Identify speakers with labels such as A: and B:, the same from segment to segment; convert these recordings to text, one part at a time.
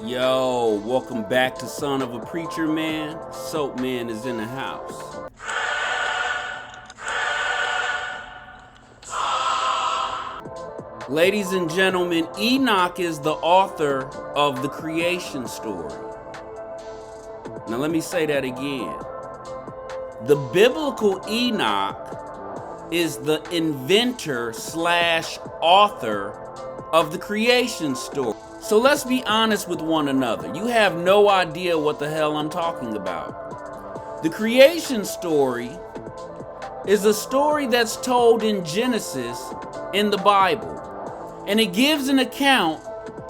A: Yo, welcome back to Son of a Preacher Man. Soapman is in the house. Ladies and gentlemen, Enoch is the author of the creation story. Now let me say that again. The biblical Enoch is the inventor / author of the creation story. So let's be honest with one another. You have no idea what the hell I'm talking about. The creation story is a story that's told in Genesis in the Bible. And it gives an account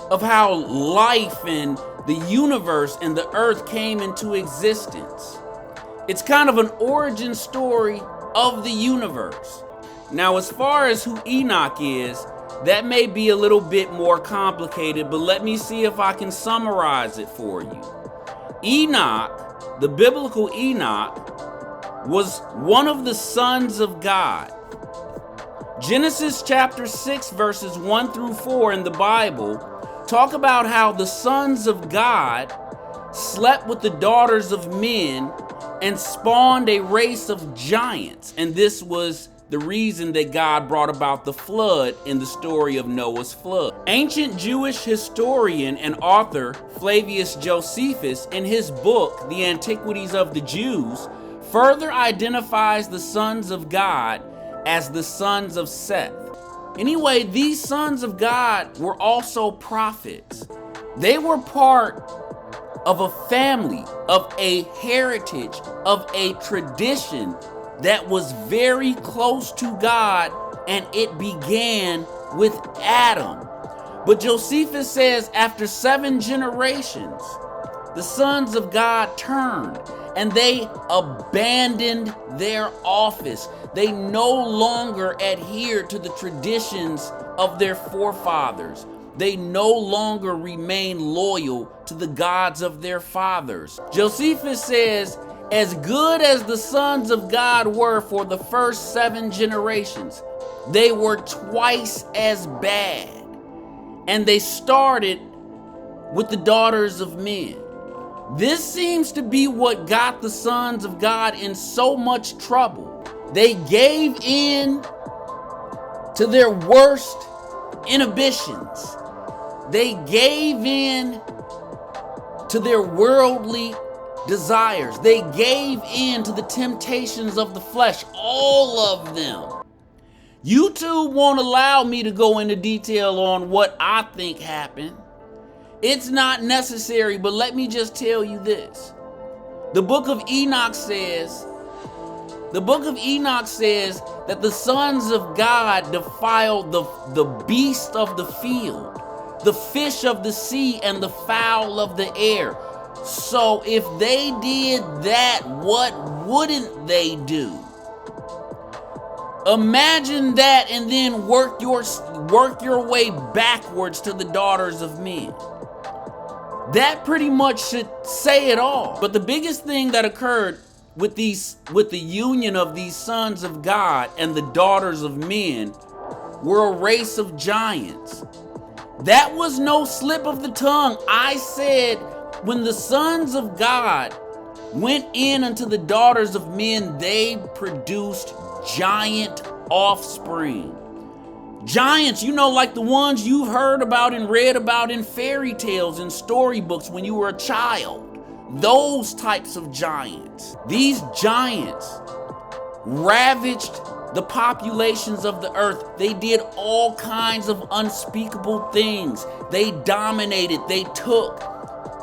A: of how life and the universe and the earth came into existence. It's kind of an origin story of the universe. Now, as far as who Enoch is, that may be a little bit more complicated, but let me see if I can summarize it for you. Enoch, the biblical Enoch, was one of the sons of God. Genesis chapter 6 verses 1 through 4 in the Bible talk about how the sons of God slept with the daughters of men and spawned a race of giants. And this was the reason that God brought about the flood in the story of Noah's flood. Ancient Jewish historian and author Flavius Josephus, in his book, The Antiquities of the Jews, further identifies the sons of God as the sons of Seth. Anyway, these sons of God were also prophets. They were part of a family, of a heritage, of a tradition that was very close to God, and it began with Adam. But Josephus says after 7 generations, the sons of God turned and they abandoned their office. They no longer adhered to the traditions of their forefathers. They no longer remain loyal to the gods of their fathers. Josephus says, as good as the sons of God were for the first 7 generations, they were twice as bad. And they started with the daughters of men. This seems to be what got the sons of God in so much trouble. They gave in to their worst inhibitions. They gave in to their worldly desires. They gave in to the temptations of the flesh, all of them. YouTube won't allow me to go into detail on what I think happened. It's not necessary, but let me just tell you this. The book of Enoch says that the sons of God defiled the beast of the field, the fish of the sea, and the fowl of the air. So if they did that, what wouldn't they do? Imagine that, and then work your way backwards to the daughters of men. That pretty much should say it all. But the biggest thing that occurred with the union of these sons of God and the daughters of men were a race of giants. That was no slip of the tongue. I said, when the sons of God went in unto the daughters of men, they produced giant offspring. Giants, like the ones you've heard about and read about in fairy tales and storybooks when you were a child. Those types of giants. These giants ravaged the populations of the earth. They did all kinds of unspeakable things. They dominated, they took.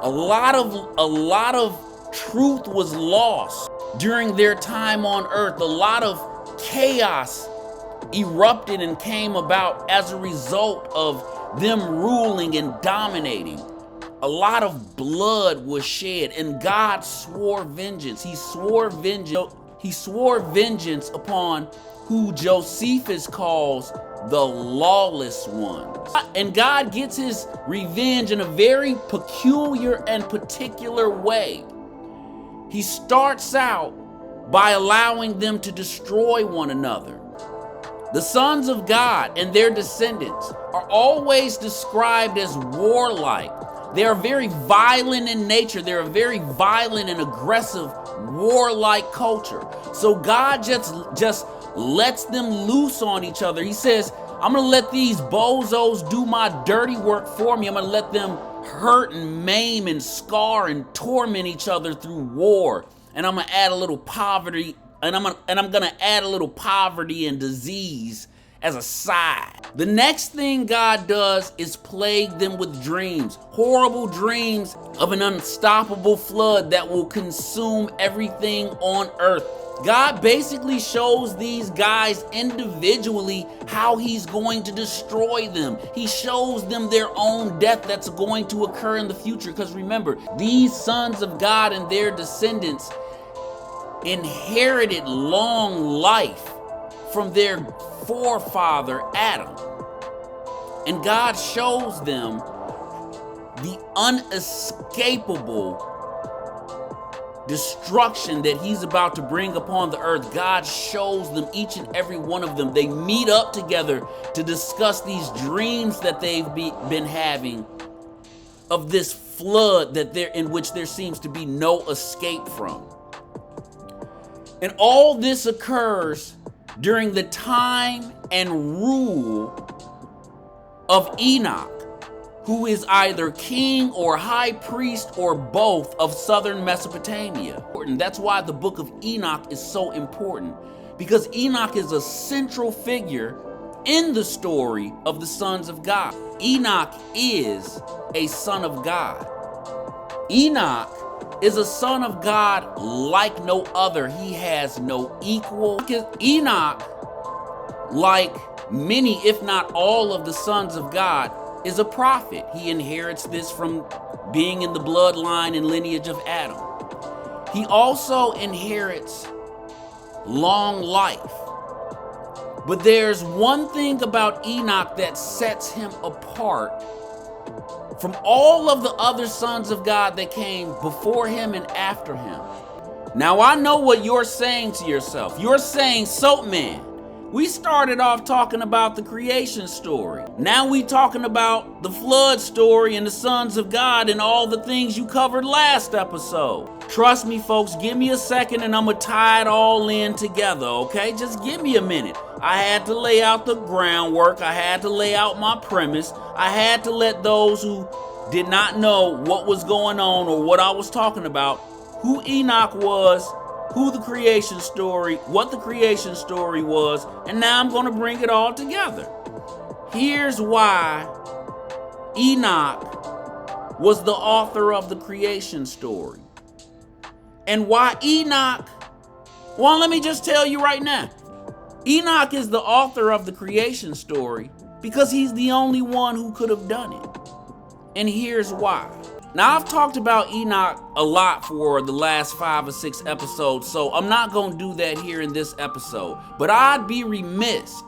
A: A lot of truth was lost during their time on earth. A lot of chaos erupted and came about as a result of them ruling and dominating. A lot of blood was shed, and God swore vengeance. He swore vengeance upon who Josephus calls the lawless ones. And God gets his revenge in a very peculiar and particular way. He starts out by allowing them to destroy one another. The sons of God and their descendants are always described as warlike, They are very violent in nature. They're a very violent and aggressive, warlike culture. So God just lets them loose on each other. He says, I'm going to let these bozos do my dirty work for me. I'm going to let them hurt and maim and scar and torment each other through war. And I'm going to add a little poverty, and I'm going to add a little poverty and disease as a side. The next thing God does is plague them with dreams, horrible dreams of an unstoppable flood that will consume everything on earth. God basically shows these guys individually how he's going to destroy them. He shows them their own death that's going to occur in the future. Because remember, these sons of God and their descendants inherited long life from their forefather Adam. And God shows them the unescapable destruction that he's about to bring upon the earth. God shows them, each and every one of them. They meet up together to discuss these dreams that they've been having of this flood in which there seems to be no escape from. And all this occurs during the time and rule of Enoch, who is either king or high priest or both of southern Mesopotamia. And that's why the book of Enoch is so important, because Enoch is a central figure in the story of the sons of God. Enoch is a son of God. Enoch is a son of God like no other. He has no equal. Enoch, like many, if not all of the sons of God, is a prophet. He inherits this from being in the bloodline and lineage of Adam. He also inherits long life. But there's one thing about Enoch that sets him apart from all of the other sons of God that came before him and after him. Now I know what you're saying to yourself. You're saying, Soapman, we started off talking about the creation story. Now we talking about the flood story and the sons of God and all the things you covered last episode. Trust me, folks, give me a second and I'm gonna tie it all in together, okay? Just give me a minute. I had to lay out the groundwork. I had to lay out my premise. I had to let those who did not know what was going on or what I was talking about, who Enoch was, who the creation story, what the creation story was, and now I'm going to bring it all together. Here's why Enoch was the author of the creation story. And why Enoch, well, let me just tell you right now. Enoch is the author of the creation story because he's the only one who could have done it. And here's why. Now, I've talked about Enoch a lot for the last 5 or 6 episodes, so I'm not going to do that here in this episode. But I'd be remiss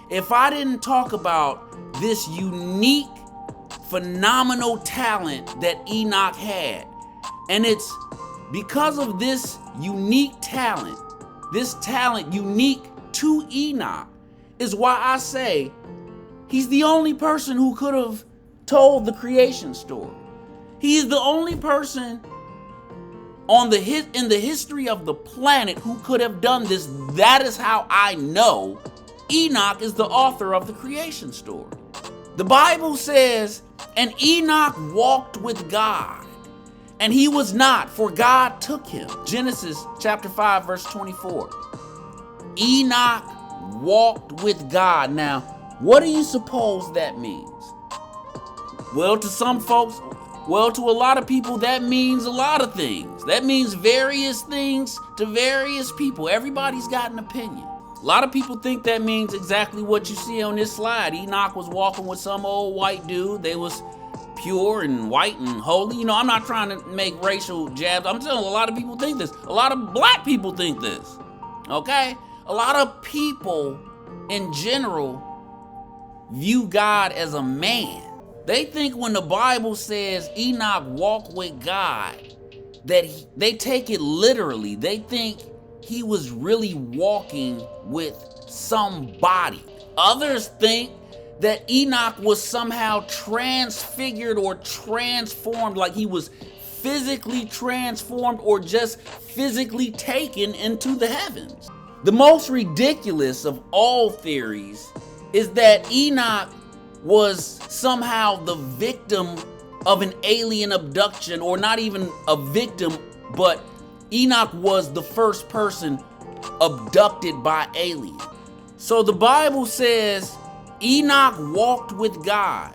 A: if I didn't talk about this unique, phenomenal talent that Enoch had. And it's because of this unique talent unique to Enoch, is why I say he's the only person who could have told the creation story. He is the only person in the history of the planet who could have done this. That is how I know Enoch is the author of the creation story. The Bible says, and Enoch walked with God, and he was not, for God took him. Genesis chapter 5, verse 24. Enoch walked with God. Now, what do you suppose that means? Well, to some folks, to a lot of people, that means a lot of things. That means various things to various people. Everybody's got an opinion. A lot of people think that means exactly what you see on this slide. Enoch was walking with some old white dude. They was pure and white and holy. You know, I'm not trying to make racial jabs. I'm telling you, a lot of people think this. A lot of black people think this. Okay? A lot of people in general view God as a man. They think when the Bible says Enoch walked with God, that they take it literally. They think he was really walking with somebody. Others think that Enoch was somehow transfigured or transformed, like he was physically transformed or just physically taken into the heavens. The most ridiculous of all theories is that Enoch was somehow the victim of an alien abduction, or not even a victim, but Enoch was the first person abducted by aliens. So the Bible says Enoch walked with God.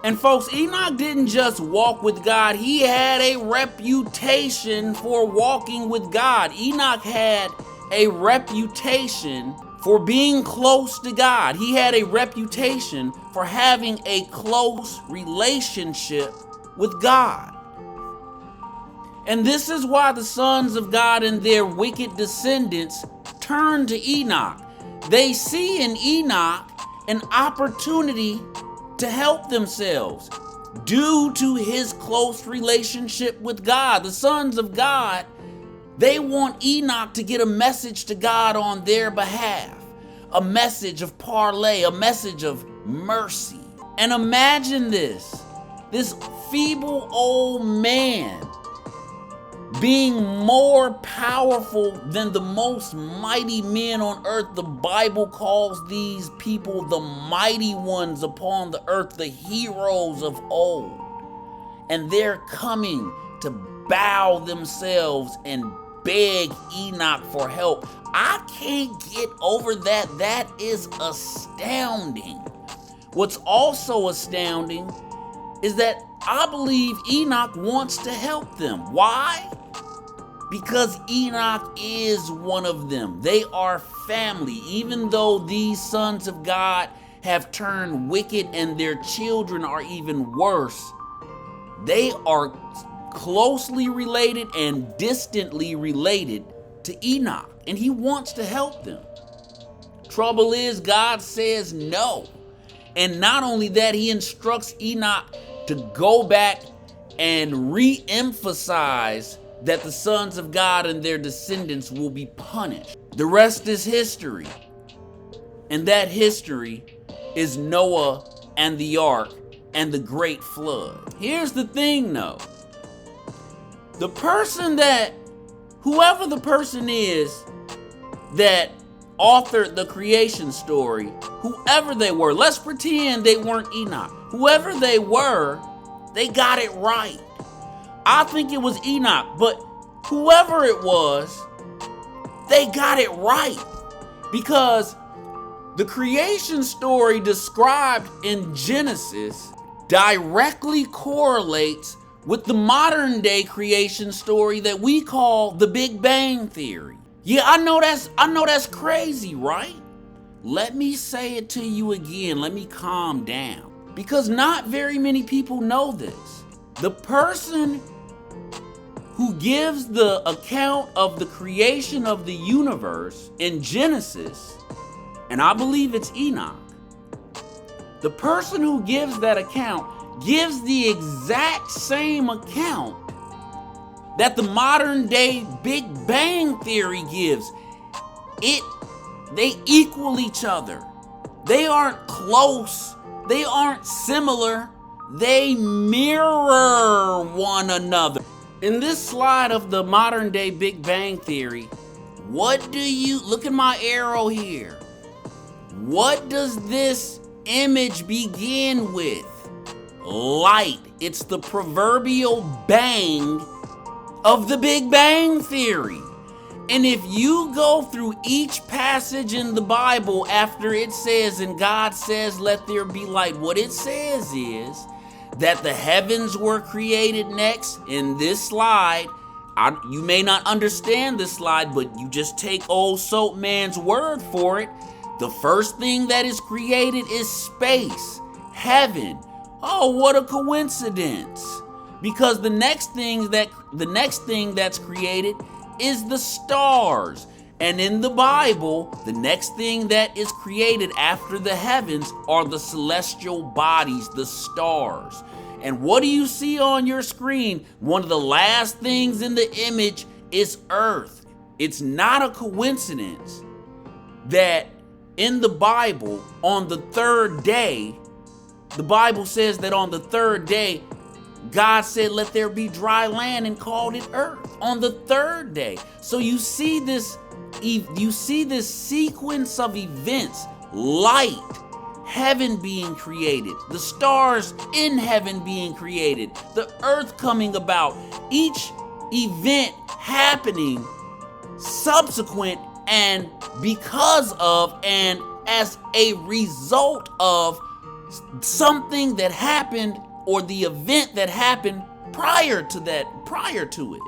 A: And folks, Enoch didn't just walk with God, he had a reputation for walking with God. Enoch had a reputation for being close to God. He had a reputation for having a close relationship with God. And this is why the sons of God and their wicked descendants turn to Enoch. They see in Enoch an opportunity to help themselves due to his close relationship with God. The sons of God, they want Enoch to get a message to God on their behalf, a message of parlay, a message of mercy. And imagine this feeble old man being more powerful than the most mighty men on earth. The Bible calls these people the mighty ones upon the earth, the heroes of old. And they're coming to bow themselves and beg Enoch for help. I can't get over that. That is astounding. What's also astounding is that I believe Enoch wants to help them. Why? Because Enoch is one of them. They are family. Even though these sons of God have turned wicked and their children are even worse, they are closely related and distantly related to Enoch, and he wants to help them. Trouble is, God says no. And not only that, he instructs Enoch to go back and re-emphasize that the sons of God and their descendants will be punished. The rest is history. And that history is Noah and the ark and the great flood. Here's the thing though. Whoever the person is that authored the creation story, whoever they were, let's pretend they weren't Enoch. Whoever they were, they got it right. I think it was Enoch, but whoever it was, they got it right. Because the creation story described in Genesis directly correlates with the modern day creation story that we call the Big Bang Theory. Yeah, I know that's crazy, right? Let me say it to you again. Let me calm down. Because not very many people know this. The person who gives the account of the creation of the universe in Genesis, and I believe it's Enoch, the person who gives that account gives the exact same account that the modern day Big Bang Theory gives. They equal each other. They aren't close. They aren't similar. They mirror one another. In this slide of the modern day Big Bang Theory, look at my arrow here. What does this image begin with? Light. It's the proverbial bang of the Big Bang Theory. And if you go through each passage in the Bible after it says, and God says, let there be light, what it says is that the heavens were created next. In this slide, you may not understand this slide, but you just take old Soapman's word for it. The first thing that is created is space, heaven. Oh, what a coincidence. Because the next thing that's created is the stars. And in the Bible, the next thing that is created after the heavens are the celestial bodies, the stars. And what do you see on your screen? One of the last things in the image is Earth. It's not a coincidence that in the Bible, on the third day, The Bible says that on the third day, God said, let there be dry land, and called it earth on the third day. So you see this sequence of events: light, heaven being created, the stars in heaven being created, the earth coming about, each event happening subsequent and because of and as a result of something that happened, or the event that happened prior to it.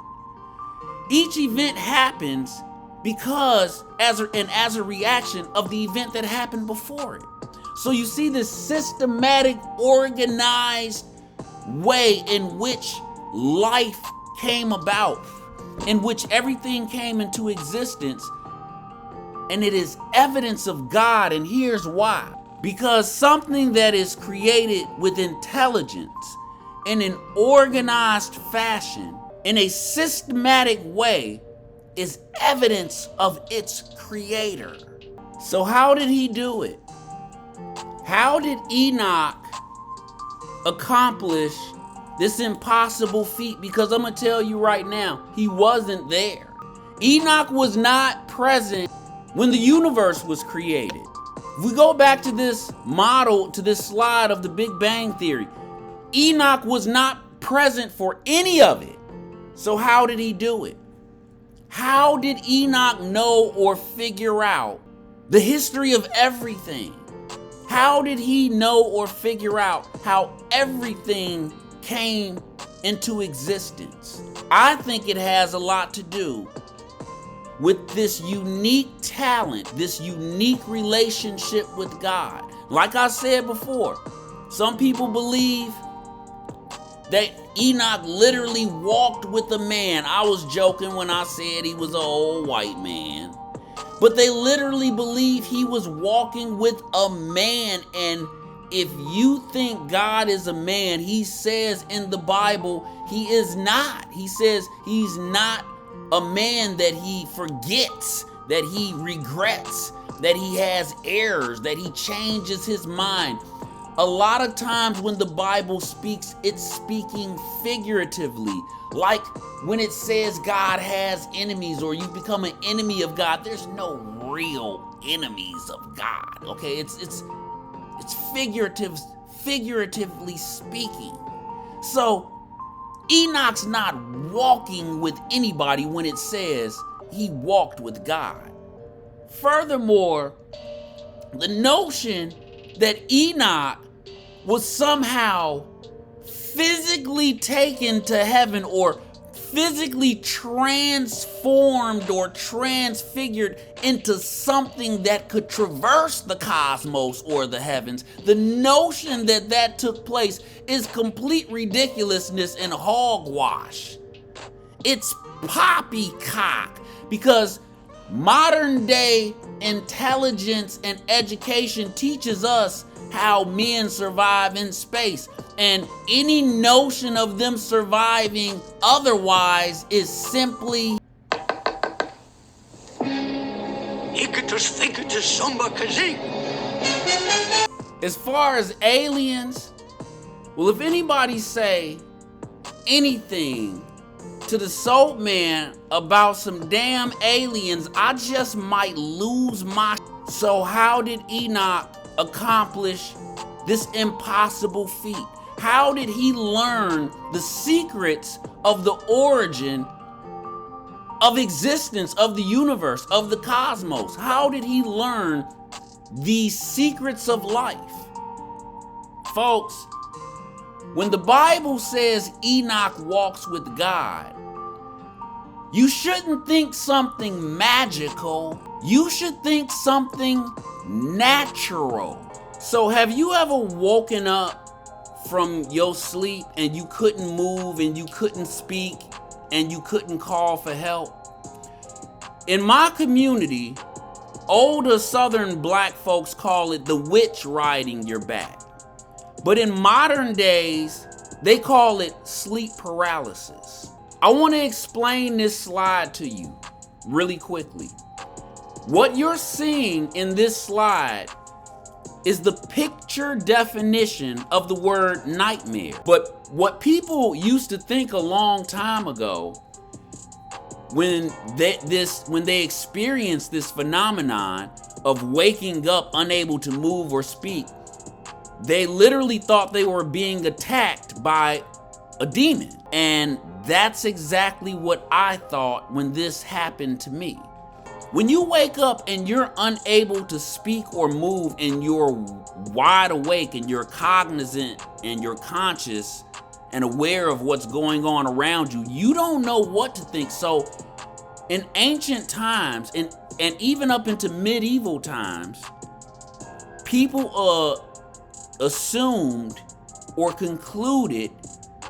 A: Each event happens because as a reaction of the event that happened before it. So you see this systematic, organized way in which life came about, in which everything came into existence, and it is evidence of God. And here's why. Because something that is created with intelligence, in an organized fashion, in a systematic way, is evidence of its creator. So how did he do it? How did Enoch accomplish this impossible feat? Because I'm going to tell you right now, he wasn't there. Enoch was not present when the universe was created. If we go back to this model, to this slide of the Big Bang Theory, Enoch was not present for any of it. So how did he do it? How did Enoch know or figure out the history of everything? How did he know or figure out how everything came into existence? I think it has a lot to do with this unique talent, this unique relationship with God. Like I said before, some people believe that Enoch literally walked with a man. I was joking when I said he was an old white man. But they literally believe he was walking with a man. And if you think God is a man, he says in the Bible, he is not. He says he's not a man that he forgets, that he regrets, that he has errors, that he changes his mind. A lot of times when the Bible speaks, it's speaking figuratively. Like when it says God has enemies, or you become an enemy of God, there's no real enemies of God. Okay, it's figuratively speaking. So Enoch's not walking with anybody when it says he walked with God. Furthermore, the notion that Enoch was somehow physically taken to heaven, or physically transformed or transfigured into something that could traverse the cosmos or the heavens, the notion that that took place is complete ridiculousness and hogwash. It's poppycock, because modern day intelligence and education teaches us how men survive in space, and any notion of them surviving otherwise is simply as far as aliens. Well, if anybody say anything to the Soapman about some damn aliens, I just might lose my. So how did Enoch accomplish this impossible feat? How did he learn the secrets of the origin of existence, of the universe, of the cosmos? How did he learn these secrets of life? Folks, when the Bible says Enoch walks with God, you shouldn't think something magical. You should think something natural. So have you ever woken up from your sleep and you couldn't move and you couldn't speak and you couldn't call for help? In my community, older Southern black folks call it the witch riding your back. But in modern days, they call it sleep paralysis. I want to explain this slide to you really quickly. What you're seeing in this slide is the picture definition of the word nightmare. But what people used to think a long time ago, when they experienced this phenomenon of waking up unable to move or speak, they literally thought they were being attacked by a demon. And that's exactly what I thought when this happened to me. When you wake up and you're unable to speak or move, and you're wide awake and you're cognizant and you're conscious and aware of what's going on around you, you don't know what to think. So in ancient times and even up into medieval times, people assumed or concluded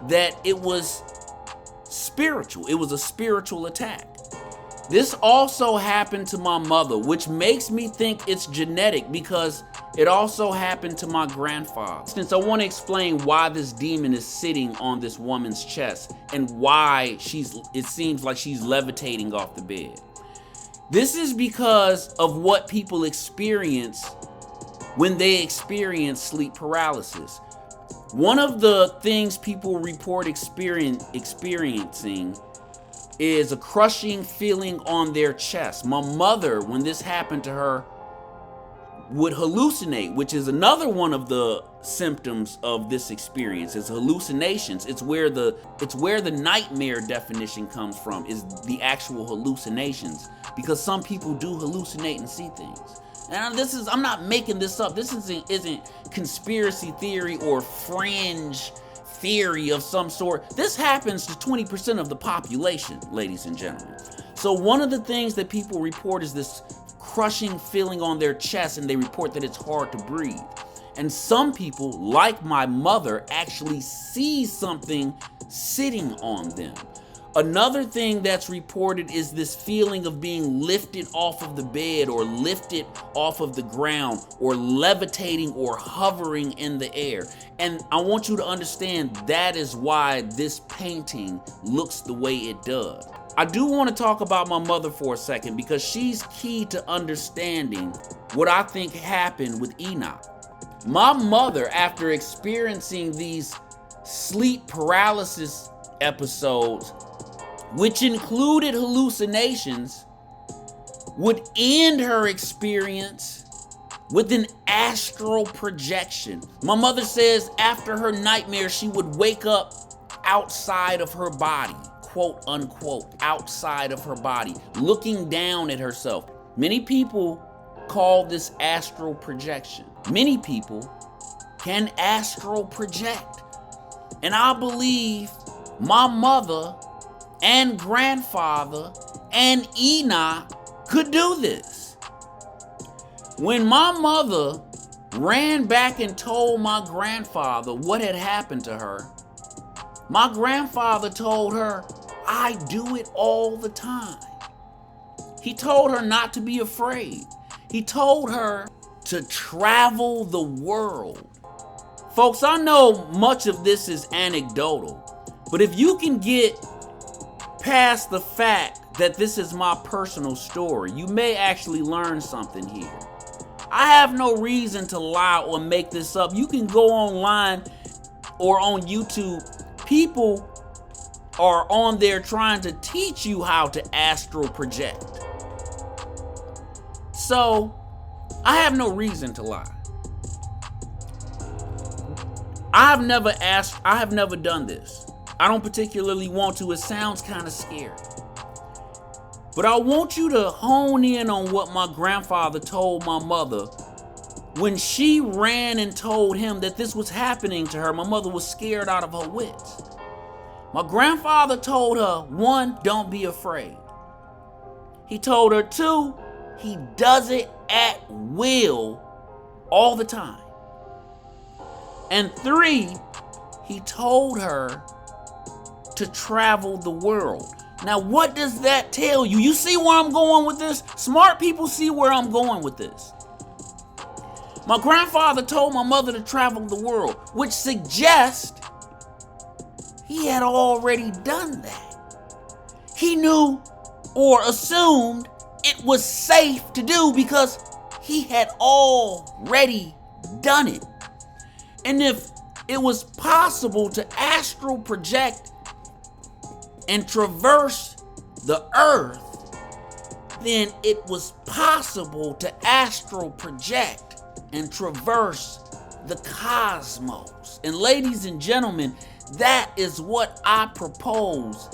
A: that it was spiritual. It was a spiritual attack. This also happened to my mother, which makes me think it's genetic, because it also happened to my grandfather. Since I want to explain why this demon is sitting on this woman's chest and why it seems like she's levitating off the bed. This is because of what people experience when they experience sleep paralysis. One of the things people report experiencing is a crushing feeling on their chest. My mother, when this happened to her, would hallucinate, which is another one of the symptoms of this experience. It's hallucinations. It's where the nightmare definition comes from, is the actual hallucinations, because some people do hallucinate and see things. And I'm not making this up. This isn't conspiracy theory or fringe theory of some sort. This happens to 20% of the population, ladies and gentlemen. So one of the things that people report is this crushing feeling on their chest, and they report that it's hard to breathe. And some people, like my mother, actually see something sitting on them. Another thing that's reported is this feeling of being lifted off of the bed, or lifted off of the ground, or levitating or hovering in the air. And I want you to understand that is why this painting looks the way it does. I do want to talk about my mother for a second, because she's key to understanding what I think happened with Enoch. My mother, after experiencing these sleep paralysis episodes, which included hallucinations, would end her experience with an astral projection. My mother says after her nightmare, she would wake up outside of her body, quote unquote, outside of her body, looking down at herself. Many people call this astral projection. Many people can astral project. And I believe my mother and grandfather and Enoch could do this. When my mother ran back and told my grandfather what had happened to her, my grandfather told her, "I do it all the time." He told her not to be afraid. He told her to travel the world. Folks, I know much of this is anecdotal, but if you can get past the fact that this is my personal story, you may actually learn something here. I have no reason to lie or make this up. You can go online or on YouTube. People are on there trying to teach you how to astral project. So, I have no reason to lie. I have never done this. I don't particularly want to. It sounds kind of scary. But I want you to hone in on what my grandfather told my mother when she ran and told him that this was happening to her. My mother was scared out of her wits. My grandfather told her, 1, don't be afraid. He told her, 2, he does it at will all the time. And 3, he told her to travel the world. Now, what does that tell you? You see where I'm going with this? Smart people see where I'm going with this. My grandfather told my mother to travel the world, which suggests he had already done that. He knew or assumed it was safe to do because he had already done it. And if it was possible to astral project and traverse the earth, then it was possible to astral project and traverse the cosmos. And ladies and gentlemen, that is what I propose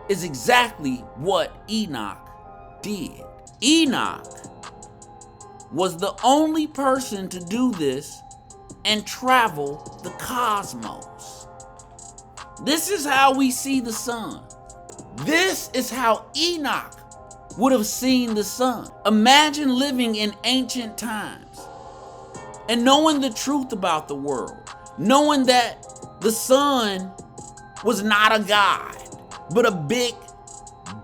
A: is exactly what Enoch did. Enoch was the only person to do this and travel the cosmos. This is how we see the sun. This is how Enoch would have seen the sun. Imagine living in ancient times and knowing the truth about the world, knowing that the sun was not a god, but a big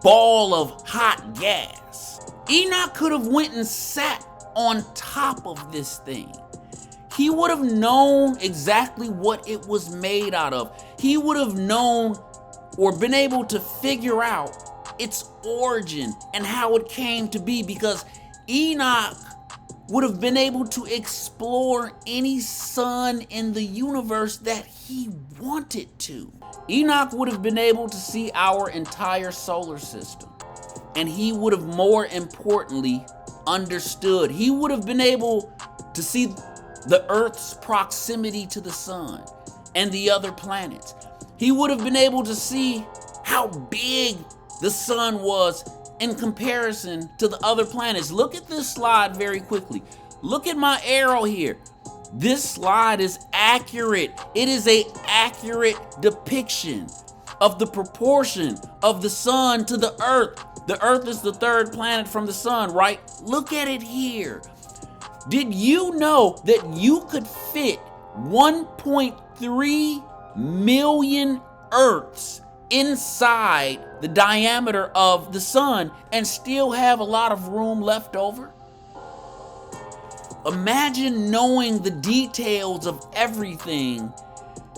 A: ball of hot gas. Enoch could have went and sat on top of this thing. He would have known exactly what it was made out of. He would have known or been able to figure out its origin and how it came to be, because Enoch would have been able to explore any sun in the universe that he wanted to. Enoch would have been able to see our entire solar system, and he would have, more importantly, understood. He would have been able to see the Earth's proximity to the sun and the other planets. He would have been able to see how big the sun was in comparison to the other planets. Look at this slide very quickly. Look at my arrow here. This slide is accurate. It is an accurate depiction of the proportion of the sun to the Earth. The Earth is the third planet from the sun, right? Look at it here. Did you know that you could fit 1.3 million Earths inside the diameter of the sun and still have a lot of room left over? Imagine knowing the details of everything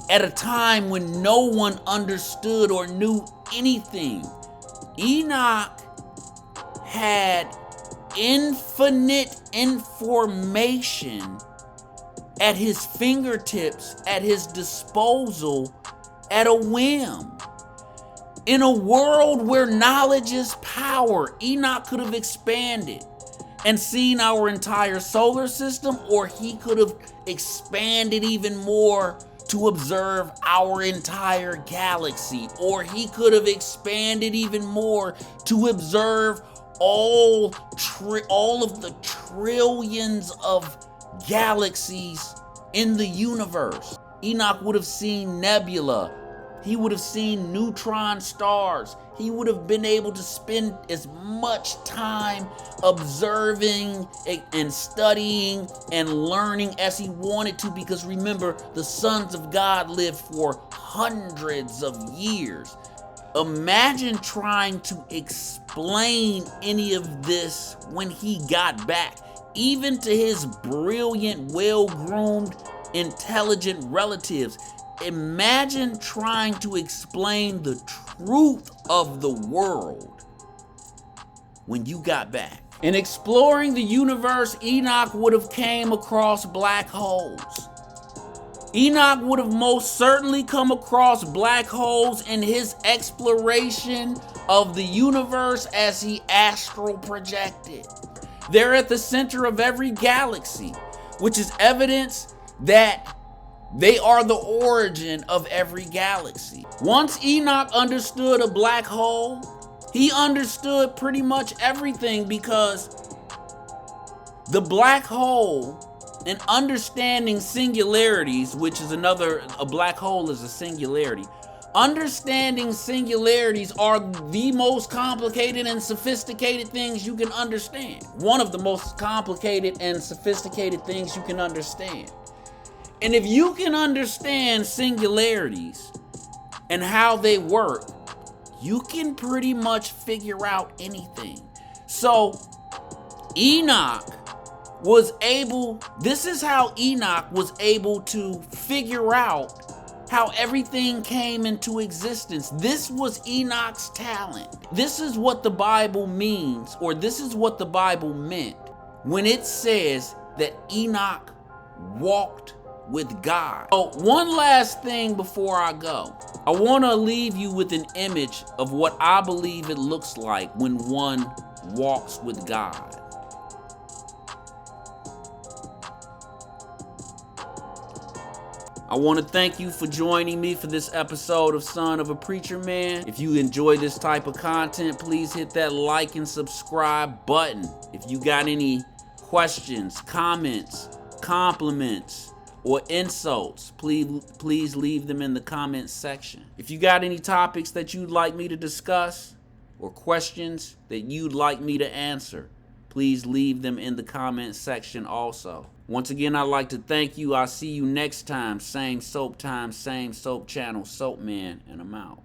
A: at a time when no one understood or knew anything. Enoch had infinite information at his fingertips, at his disposal, at a whim. In a world where knowledge is power, Enoch could have expanded and seen our entire solar system, or he could have expanded even more to observe our entire galaxy, or he could have expanded even more to observe all of the trillions of galaxies in the universe. Enoch would have seen nebula. He would have seen neutron stars. He would have been able to spend as much time observing and studying and learning as he wanted to, because remember, the sons of God lived for hundreds of years. Imagine trying to explain any of this when he got back, even to his brilliant, well-groomed, intelligent relatives. Imagine trying to explain the truth of the world when you got back. In exploring the universe, Enoch would have came across black holes. Enoch would have most certainly come across black holes in his exploration of the universe as he astral projected. They're at the center of every galaxy, which is evidence that they are the origin of every galaxy. Once Enoch understood a black hole, he understood pretty much everything, because the black hole and understanding singularities, which is a black hole is a singularity. Understanding singularities are the most complicated and sophisticated things you can understand. One of the most complicated and sophisticated things you can understand. And if you can understand singularities and how they work, you can pretty much figure out anything. So Enoch was able, this is how Enoch was able to figure out how everything came into existence. This was Enoch's talent. This is what the Bible means, or this is what the Bible meant when it says that Enoch walked with God. So one last thing before I go. I want to leave you with an image of what I believe it looks like when one walks with God. I want to thank you for joining me for this episode of Son of a Preacher Man. If you enjoy this type of content, please hit that like and subscribe button. If you got any questions, comments, compliments, or insults, please leave them in the comments section. If you got any topics that you'd like me to discuss or questions that you'd like me to answer, please leave them in the comments section also. Once again, I'd like to thank you. I'll see you next time. Same soap time, same soap channel, Soapman, and I'm out.